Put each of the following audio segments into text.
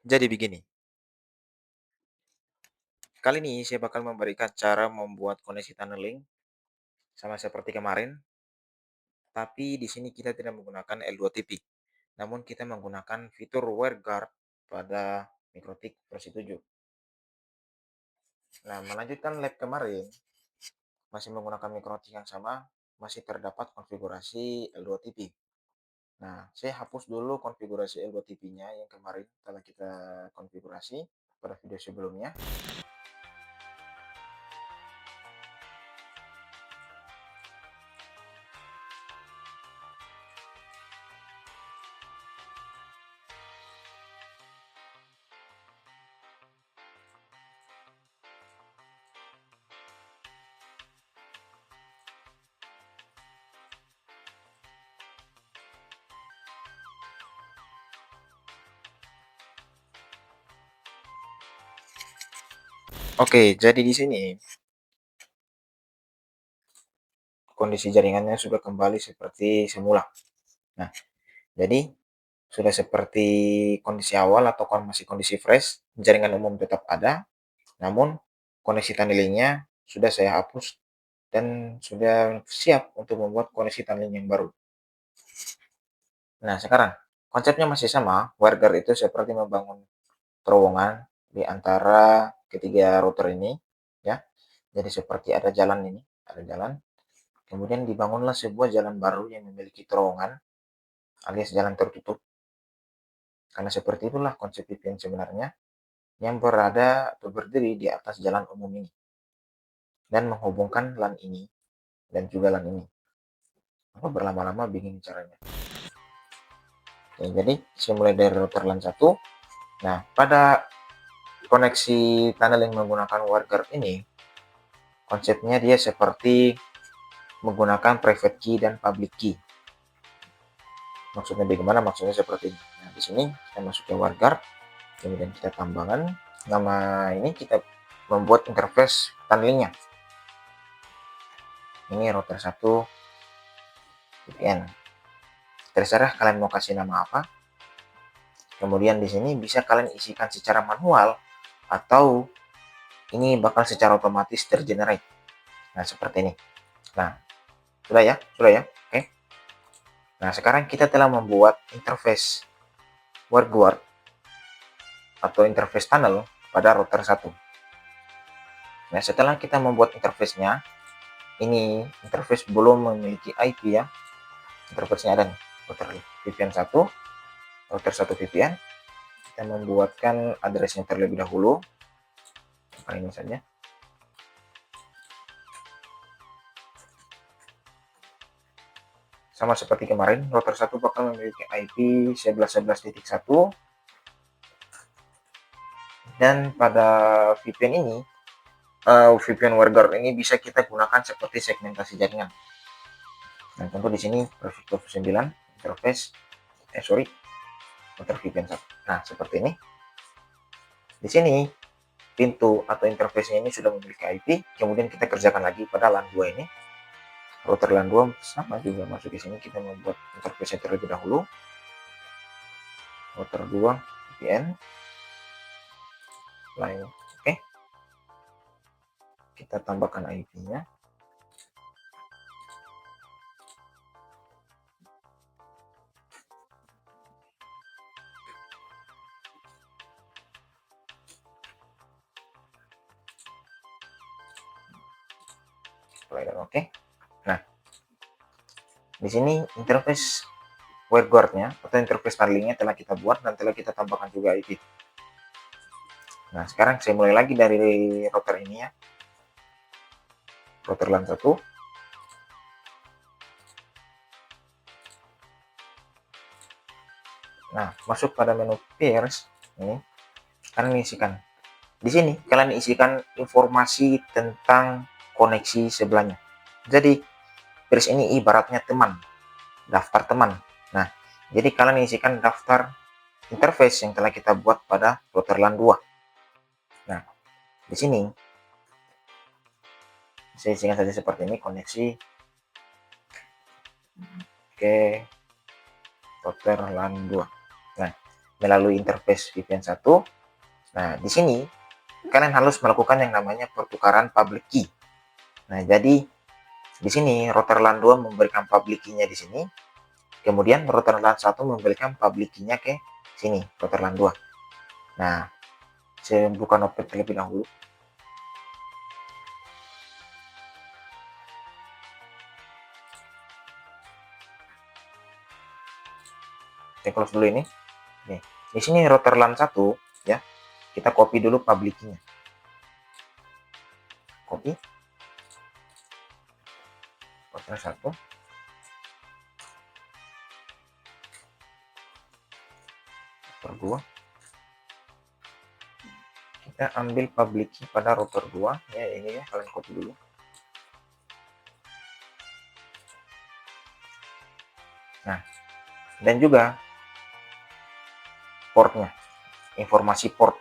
Jadi begini, kali ini saya bakal memberikan cara membuat koneksi tunneling sama seperti kemarin, tapi di sini kita tidak menggunakan L2TP, namun kita menggunakan fitur WireGuard pada MikroTik versi 7. Nah, melanjutkan lab kemarin, masih menggunakan MikroTik yang sama, masih terdapat konfigurasi L2TP. Nah, saya hapus dulu konfigurasi L2TP-nya yang kemarin telah kita konfigurasi pada video sebelumnya. Oke, jadi di sini kondisi jaringannya sudah kembali seperti semula. Nah, jadi sudah seperti kondisi awal atau masih kondisi fresh, jaringan umum tetap ada, namun koneksi tunnelingnya sudah saya hapus dan sudah siap untuk membuat koneksi tunneling yang baru. Nah, sekarang konsepnya masih sama, WireGuard itu seperti membangun terowongan di antara ketiga router ini, ya. Jadi seperti ada jalan ini, ada jalan. Kemudian dibangunlah sebuah jalan baru yang memiliki terowongan alias jalan tertutup. Karena seperti itulah konsep VPN sebenarnya yang berada atau berdiri di atas jalan umum ini dan menghubungkan LAN ini dan juga LAN ini. Apa berlama-lama bingung caranya. Oke, jadi saya mulai dari router LAN 1. Nah, pada koneksi tunneling menggunakan WireGuard ini, konsepnya dia seperti menggunakan private key dan public key. Maksudnya bagaimana? Maksudnya seperti ini. Nah, di sini kita masuk ke WireGuard, kemudian kita tambahkan nama ini, kita membuat interface tunnelingnya. Ini router 1 VPN. Terserah kalian mau kasih nama apa. Kemudian di sini bisa kalian isikan secara manual atau ini bakal secara otomatis tergenerate. Nah, seperti ini. Nah, sudah ya? Sudah ya? Oke. Nah, sekarang kita telah membuat interface WireGuard atau interface tunnel pada router 1. Nah, setelah kita membuat interface-nya, ini interface belum memiliki IP ya. Interface-nya ada nih, router VPN 1, router 1 VPN. Kita membuatkan address-nya terlebih dahulu. Ini saja. Sama seperti kemarin, router 1 bakal memiliki IP 11.11.1 dan pada VPN ini, VPN WireGuard ini bisa kita gunakan seperti segmentasi jaringan. Nah, tentu di sini prefix 9 interface, router VPN 1. Nah, seperti ini. Di sini pintu atau interface-nya ini sudah memiliki IP, kemudian kita kerjakan lagi pada LAN 2 ini. Router LAN 2 sama juga masuk di sini, kita membuat interface-nya terlebih dahulu. Router 2 VPN lain. Oke. Kita tambahkan IP-nya. Oke. Nah, di sini interface WireGuard-nya atau interface tunneling-nya telah kita buat dan telah kita tambahkan juga IP. Nah, sekarang saya mulai lagi dari router ini ya. Router LAN 1. Nah, masuk pada menu peers ini. Kalian isikan. Di sini kalian isikan informasi tentang koneksi sebelahnya. Jadi, peers ini ibaratnya teman, daftar teman. Nah, jadi kalian isikan daftar interface yang telah kita buat pada router LAN 2. Nah, di sini saya isikan saja seperti ini, koneksi ke router LAN 2. Nah, melalui interface VPN 1. Nah, di sini kalian harus melakukan yang namanya pertukaran public key. Nah, jadi di sini router LAN 2 memberikan public key-nya di sini. Kemudian router LAN 1 memberikan public key-nya ke sini, router LAN 2. Nah, saya buka Notepad terlebih dahulu. Saya close dulu ini. Nih, di sini router LAN 1 ya. Kita copy dulu public key-nya. Copy. Router 1. Router 2. Kita ambil public key pada router 2 ya, ini ya, kalian copy dulu. Nah, dan juga portnya, informasi port.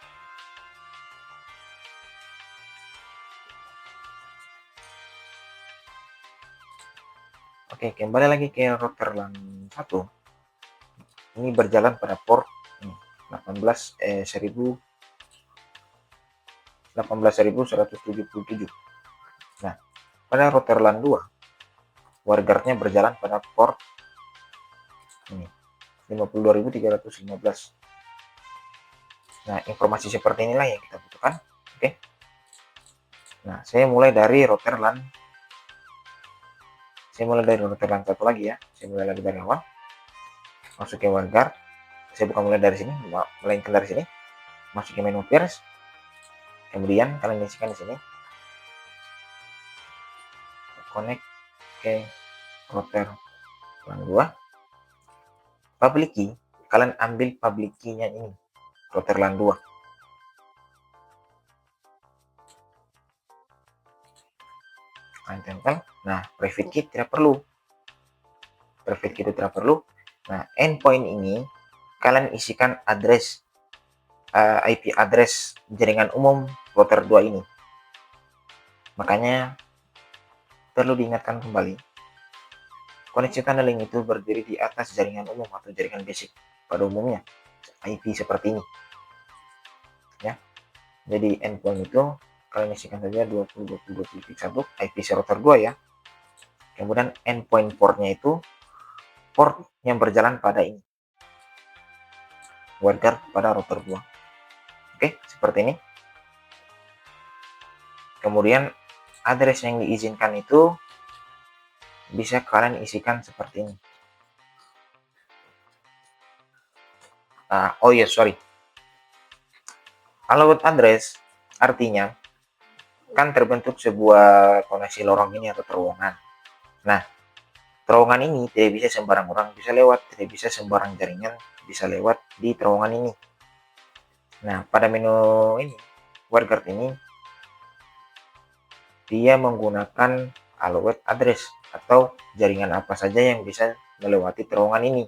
Oke, kembali lagi ke router LAN 1. Ini berjalan pada port 18.177. Nah, pada router LAN 2, WireGuard-nya berjalan pada port ini 52.315. Nah, informasi seperti inilah yang kita butuhkan. Oke. Nah, saya mulai dari router LAN 1 lagi ya. Saya mulai lagi dari awal. Masuk ke WireGuard. Saya bukan mulai dari sini, melainkan dari sini. Masuk ke menu peers. Kemudian kalian isikan di sini. Connect ke router LAN 2. Public key, kalian ambil public key-nya ini, router LAN 2. Kalian tempel. Nah, private key tidak perlu. Private key itu tidak perlu. Nah, endpoint ini kalian isikan address IP address jaringan umum router 2 ini. Makanya perlu diingatkan kembali, koneksi tunneling itu berdiri di atas jaringan umum atau jaringan basic pada umumnya, IP seperti ini ya. Jadi endpoint itu kalian isikan saja 20.20.1 IP router 2 ya. Kemudian endpoint portnya itu port yang berjalan pada ini, WireGuard pada router 2. Oke, seperti ini. Kemudian address yang diizinkan itu bisa kalian isikan seperti ini. Oh iya, sorry. Allowed address artinya kan terbentuk sebuah koneksi lorong ini atau terowongan. Nah, terowongan ini tidak bisa sembarang orang bisa lewat, tidak bisa sembarang jaringan bisa lewat di terowongan ini. Nah, pada menu ini, WireGuard ini, dia menggunakan allowed address atau jaringan apa saja yang bisa melewati terowongan ini.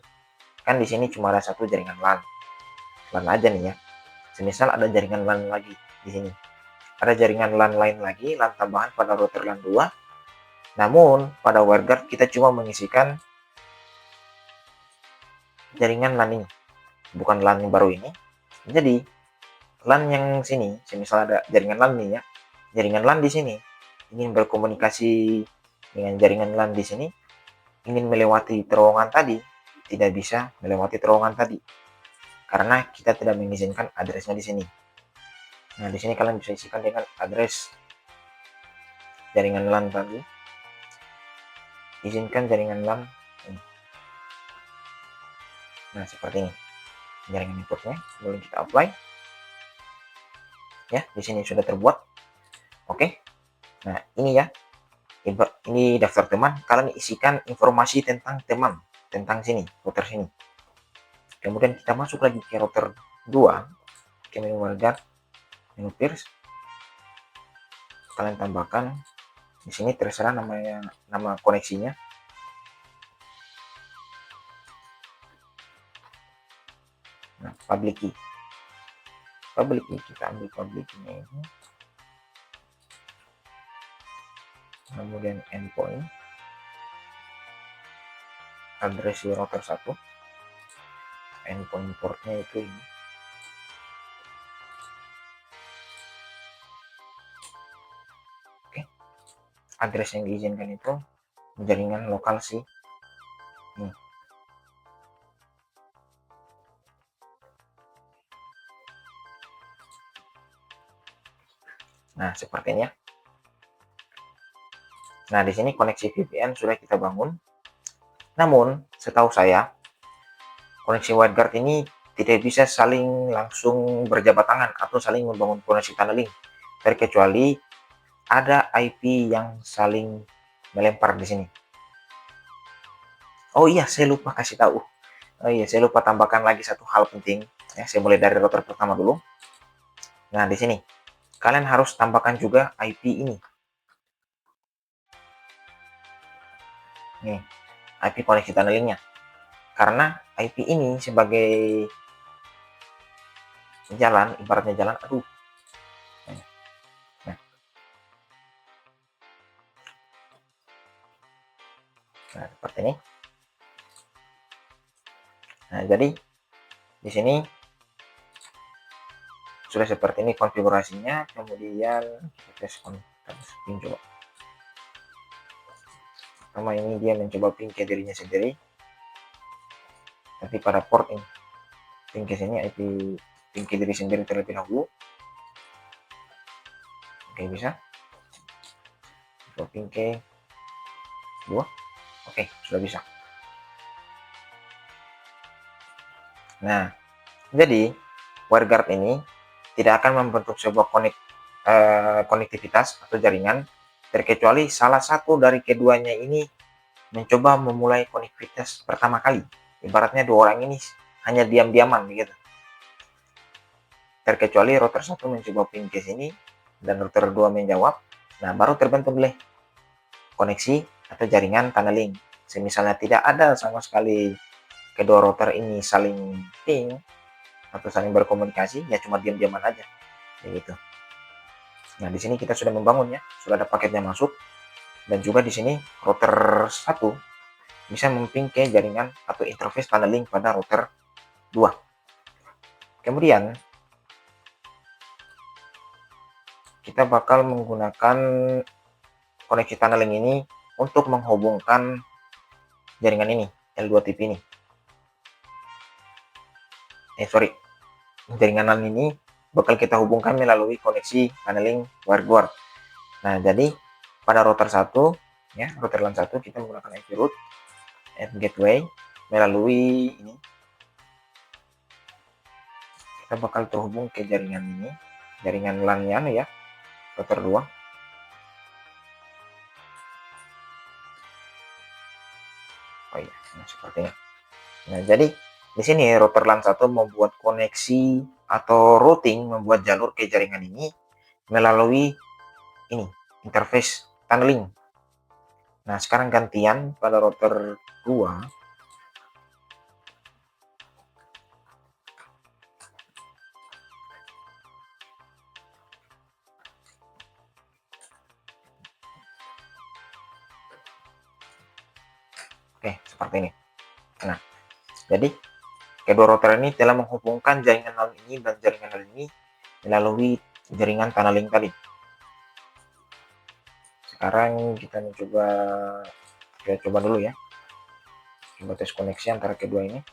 Kan di sini cuma ada satu jaringan LAN aja nih ya. Semisal ada jaringan LAN lagi di sini. Ada jaringan LAN lain lagi, LAN tambahan pada router LAN 2. Namun, pada WireGuard kita cuma mengisikan jaringan LAN ini, bukan LAN yang baru ini. Jadi, LAN yang sini, semisal ada jaringan LAN nih ya, jaringan LAN di sini ingin berkomunikasi dengan jaringan LAN di sini, ingin melewati terowongan tadi, tidak bisa melewati terowongan tadi karena kita tidak mengizinkan addressnya di sini. Nah, di sini kalian bisa isikan dengan address jaringan LAN tadi. Izinkan jaringan LAN ini. Nah, seperti ini. Jaringan inputnya, boleh kita apply. Ya, di sini sudah terbuat. Oke. Nah, ini ya. Ini daftar teman, kalian isikan informasi tentang teman, tentang sini, router sini. Kemudian kita masuk lagi ke router 2, ke menu WireGuard, menu peers. Kalian tambahkan di sini terserah namanya, nama koneksinya. Nah, public key. Public key kita ambil public key-nya ini. Kemudian endpoint, address router 1. endpoint portnya itu ini. Oke, address yang diizinkan itu jaringan lokal sih. Nah, sepertinya. Nah, di sini koneksi VPN sudah kita bangun. Namun, setahu saya, koneksi WireGuard ini tidak bisa saling langsung berjabat tangan atau saling membangun koneksi tunneling, terkecuali ada IP yang saling melempar di sini. Oh iya, saya lupa kasih tahu. Oh iya, saya lupa tambahkan lagi satu hal penting. Ya, saya mulai dari router pertama dulu. Nah, di sini kalian harus tambahkan juga IP ini. Nih, IP koneksi tunnelingnya. Karena IP ini sebagai jalan, ibaratnya jalan, aduh. Nah, seperti ini. Nah, jadi di sini sudah seperti ini konfigurasinya. Kemudian kita tes ping coba. Pertama ini dia mencoba ping ke dirinya sendiri. Tapi pada port ini ping ke sini IP ping ke diri sendiri terlebih dahulu. Oke, bisa. Coba ping ke 2. Oke, sudah bisa. Nah, jadi WireGuard ini tidak akan membentuk sebuah konektivitas atau jaringan terkecuali salah satu dari keduanya ini mencoba memulai konektivitas pertama kali. Ibaratnya dua orang ini hanya diam-diaman begitu. Terkecuali router 1 mencoba ping ke sini dan router 2 menjawab. Nah, baru terbentuk oleh koneksi atau jaringan tunneling. Semisalnya tidak ada sama sekali kedua router ini saling ping atau saling berkomunikasi, ya cuma diam-diaman aja. Begitu. Nah, di sini kita sudah membangun ya, sudah ada paketnya masuk. Dan juga di sini router 1 bisa memping ke jaringan atau interface tunneling pada router 2. Kemudian kita bakal menggunakan koneksi tunneling ini untuk menghubungkan jaringan ini, L2TP ini. Jaringan LAN ini bakal kita hubungkan melalui koneksi tunneling WireGuard. Nah, jadi pada router 1 ya, router LAN 1 kita menggunakan IP root and gateway melalui ini. Kita bakal terhubung ke jaringan ini, jaringan LAN-nya ya, router 2. Oh iya, nah sepertinya. Nah, jadi di sini router LAN 1 membuat koneksi atau routing, membuat jalur ke jaringan ini melalui ini, interface tunneling. Nah, sekarang gantian pada router 2. Oke, seperti ini. Nah, jadi kedua router ini telah menghubungkan jaringan LAN ini dan jaringan LAN ini melalui jaringan tunneling tadi. Sekarang kita coba dulu ya. Coba tes koneksi antara kedua ini.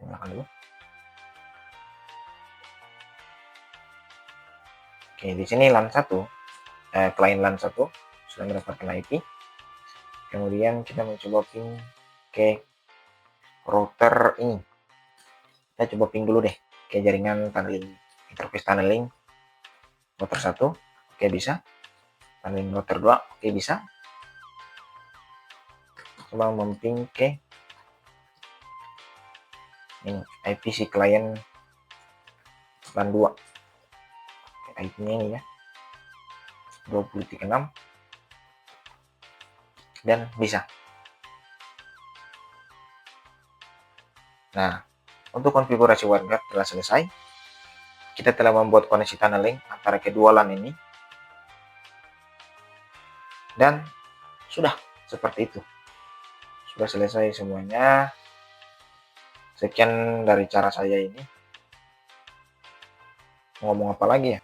Nyalakan dulu. Oke, di sini LAN 1, klien LAN 1 sudah mendapatkan IP. Kemudian kita mencoba ping ke router ini. Kita coba ping dulu deh ke jaringan tunneling, interface tunneling router 1. Oke, bisa. Tunneling router 2. Oke, bisa. Coba memping ke ini IP si klien LAN 2. IP-nya ini ya. 20.6 dan bisa. Nah, untuk konfigurasi WireGuard telah selesai. Kita telah membuat koneksi tunneling antara kedua LAN ini. Dan sudah seperti itu. Sudah selesai semuanya. Sekian dari cara saya ini. Mau ngomong apa lagi ya?